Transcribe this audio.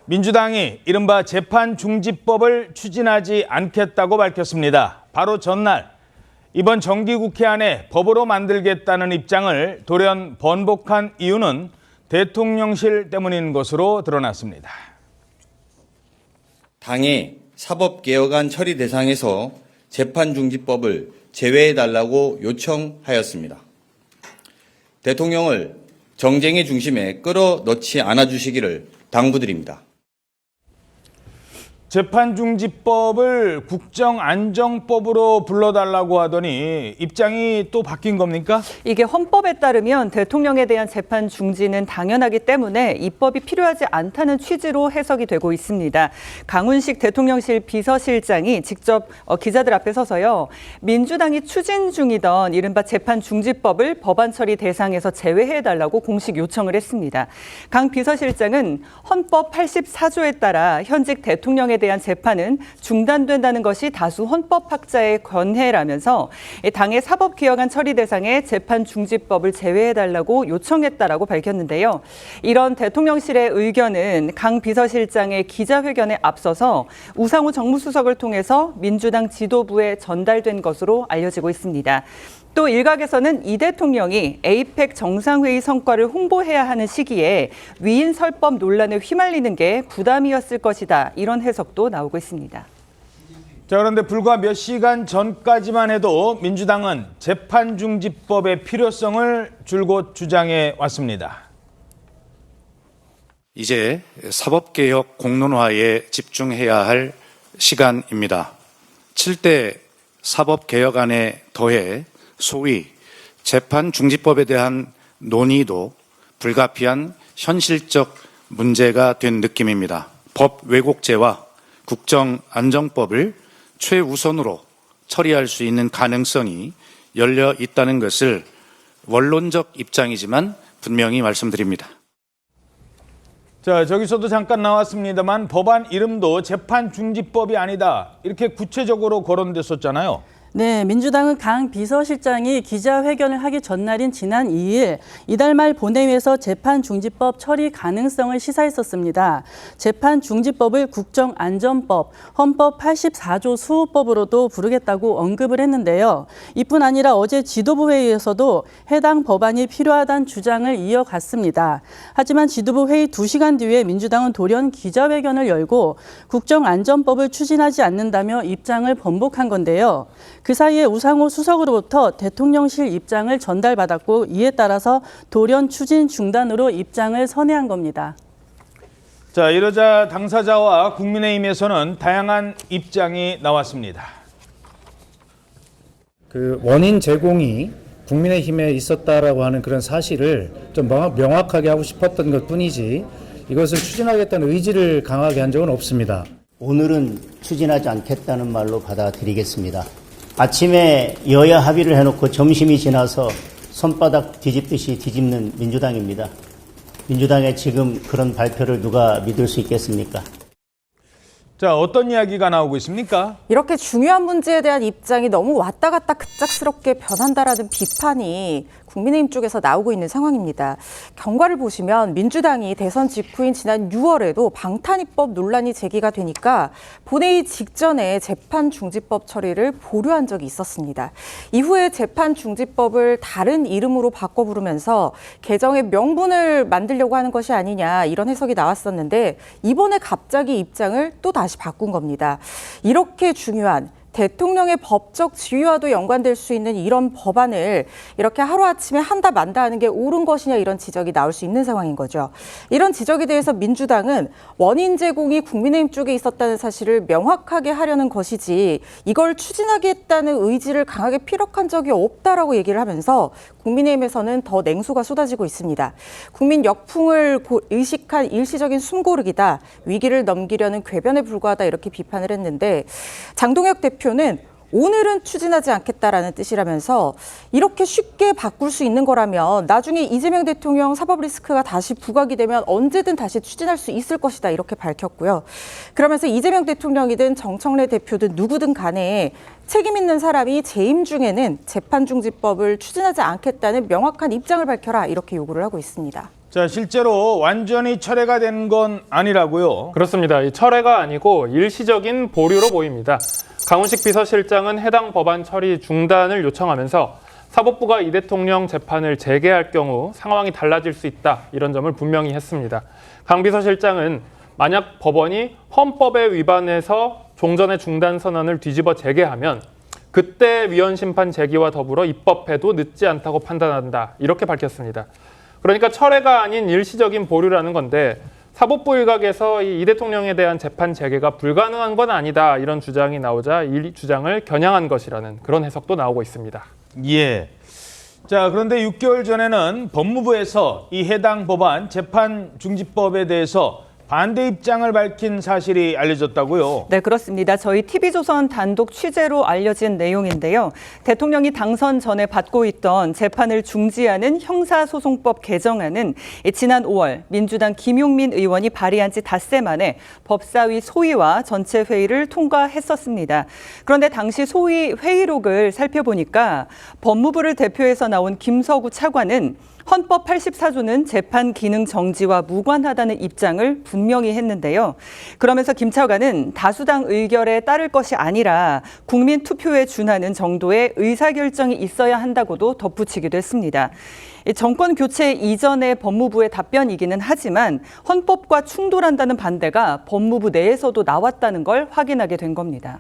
민주당이 이른바 재판중지법을 추진하지 않겠다고 밝혔습니다. 바로 전날 이번 정기국회 안에 법으로 만들겠다는 입장을 돌연 번복한 이유는 대통령실 때문인 것으로 드러났습니다. 당이 사법개혁안 처리 대상에서 재판중지법을 제외해달라고 요청하였습니다. 대통령을 정쟁의 중심에 끌어넣지 않아주시기를 당부드립니다. 재판중지법을 국정안정법으로 불러달라고 하더니 입장이 또 바뀐 겁니까? 이게 헌법에 따르면 대통령에 대한 재판 중지는 당연하기 때문에 입법이 필요하지 않다는 취지로 해석이 되고 있습니다. 강훈식 대통령실 비서실장이 직접 기자들 앞에 서서요. 민주당이 추진 중이던 이른바 재판중지법을 법안 처리 대상에서 제외해달라고 공식 요청을 했습니다. 강 비서실장은 헌법 84조에 따라 현직 대통령에 대한 재판은 중단된다는 것이 다수 헌법학자의 권해라면서 당의 사법개혁안 처리 대상에 재판중지법을 제외해달라고 요청했다라고 밝혔는데요. 이런 대통령실의 의견은 강 비서실장의 기자회견에 앞서서 우상호 정무수석을 통해서 민주당 지도부에 전달된 것으로 알려지고 있습니다. 또 일각에서는 이 대통령이 에이펙 정상회의 성과를 홍보해야 하는 시기에 위인 설법 논란에 휘말리는 게 부담이었을 것이다. 이런 해석도 나오고 있습니다. 자, 그런데 불과 몇 시간 전까지만 해도 민주당은 재판중지법의 필요성을 줄곧 주장해 왔습니다. 이제 사법개혁 공론화에 집중해야 할 시간입니다. 7대 사법개혁안에 더해 소위 재판중지법에 대한 논의도 불가피한 현실적 문제가 된 느낌입니다. 법 왜곡죄와 국정안정법을 최우선으로 처리할 수 있는 가능성이 열려 있다는 것을 원론적 입장이지만 분명히 말씀드립니다. 자, 저기서도 잠깐 나왔습니다만 법안 이름도 재판중지법이 아니다. 이렇게 구체적으로 거론됐었잖아요. 네, 민주당은 강 비서실장이 기자회견을 하기 전날인 지난 2일 이달 말 본회의에서 재판중지법 처리 가능성을 시사했었습니다. 재판중지법을 국정안전법, 헌법 84조 수호법으로도 부르겠다고 언급을 했는데요. 이뿐 아니라 어제 지도부 회의에서도 해당 법안이 필요하다는 주장을 이어갔습니다. 하지만 지도부 회의 2시간 뒤에 민주당은 돌연 기자회견을 열고 국정안전법을 추진하지 않는다며 입장을 번복한 건데요. 그 사이에 우상호 수석으로부터 대통령실 입장을 전달받았고 이에 따라서 돌연 추진 중단으로 입장을 선회한 겁니다. 자, 이러자 당사자와 국민의힘에서는 다양한 입장이 나왔습니다. 그 원인 제공이 국민의힘에 있었다라고 하는 그런 사실을 좀 명확하게 하고 싶었던 것뿐이지 이것을 추진하겠다는 의지를 강하게 한 적은 없습니다. 오늘은 추진하지 않겠다는 말로 받아들이겠습니다. 아침에 여야 합의를 해놓고 점심이 지나서 손바닥 뒤집듯이 뒤집는 민주당입니다. 민주당의 지금 그런 발표를 누가 믿을 수 있겠습니까? 자, 어떤 이야기가 나오고 있습니까? 이렇게 중요한 문제에 대한 입장이 너무 왔다 갔다 급작스럽게 변한다라는 비판이 국민의힘 쪽에서 나오고 있는 상황입니다. 경과를 보시면 민주당이 대선 직후인 지난 6월에도 방탄입법 논란이 제기가 되니까 본회의 직전에 재판중지법 처리를 보류한 적이 있었습니다. 이후에 재판중지법을 다른 이름으로 바꿔 부르면서 개정의 명분을 만들려고 하는 것이 아니냐 이런 해석이 나왔었는데 이번에 갑자기 입장을 또 다시 바꾼 겁니다. 이렇게 중요한 대통령의 법적 지위와도 연관될 수 있는 이런 법안을 이렇게 하루아침에 한다 만다 하는 게 옳은 것이냐 이런 지적이 나올 수 있는 상황인 거죠. 이런 지적에 대해서 민주당은 원인 제공이 국민의힘 쪽에 있었다는 사실을 명확하게 하려는 것이지 이걸 추진하겠다는 의지를 강하게 피력한 적이 없다라고 얘기를 하면서 국민의힘에서는 더 냉소가 쏟아지고 있습니다. 국민 역풍을 의식한 일시적인 숨고르기다. 위기를 넘기려는 궤변에 불과하다 이렇게 비판을 했는데 장동혁 대표는 오늘은 추진하지 않겠다라는 뜻이라면서 이렇게 쉽게 바꿀 수 있는 거라면 나중에 이재명 대통령 사법 리스크가 다시 부각이 되면 언제든 다시 추진할 수 있을 것이다 이렇게 밝혔고요. 그러면서 이재명 대통령이든 정청래 대표든 누구든 간에 책임 있는 사람이 재임 중에는 재판중지법을 추진하지 않겠다는 명확한 입장을 밝혀라 이렇게 요구를 하고 있습니다. 자, 실제로 완전히 철회가 된 건 아니라고요. 그렇습니다. 이 철회가 아니고 일시적인 보류로 보입니다. 강훈식 비서실장은 해당 법안 처리 중단을 요청하면서 사법부가 이 대통령 재판을 재개할 경우 상황이 달라질 수 있다, 이런 점을 분명히 했습니다. 강 비서실장은 만약 법원이 헌법에 위반해서 종전의 중단 선언을 뒤집어 재개하면 그때 위헌 심판 제기와 더불어 입법해도 늦지 않다고 판단한다, 이렇게 밝혔습니다. 그러니까 철회가 아닌 일시적인 보류라는 건데 사법부 일각에서 이 대통령에 대한 재판 재개가 불가능한 건 아니다, 이런 주장이 나오자 이 주장을 겨냥한 것이라는 그런 해석도 나오고 있습니다. 예. 자, 그런데 6개월 전에는 법무부에서 이 해당 법안 재판중지법에 대해서 반대 입장을 밝힌 사실이 알려졌다고요. 네, 그렇습니다. 저희 TV조선 단독 취재로 알려진 내용인데요. 대통령이 당선 전에 받고 있던 재판을 중지하는 형사소송법 개정안은 지난 5월 민주당 김용민 의원이 발의한 지 닷새 만에 법사위 소위와 전체 회의를 통과했었습니다. 그런데 당시 소위 회의록을 살펴보니까 법무부를 대표해서 나온 김서구 차관은 헌법 84조는 재판 기능 정지와 무관하다는 입장을 분명히 했는데요. 그러면서 김 차관은 다수당 의결에 따를 것이 아니라 국민 투표에 준하는 정도의 의사결정이 있어야 한다고도 덧붙이기도 했습니다. 정권 교체 이전의 법무부의 답변이기는 하지만 헌법과 충돌한다는 반대가 법무부 내에서도 나왔다는 걸 확인하게 된 겁니다.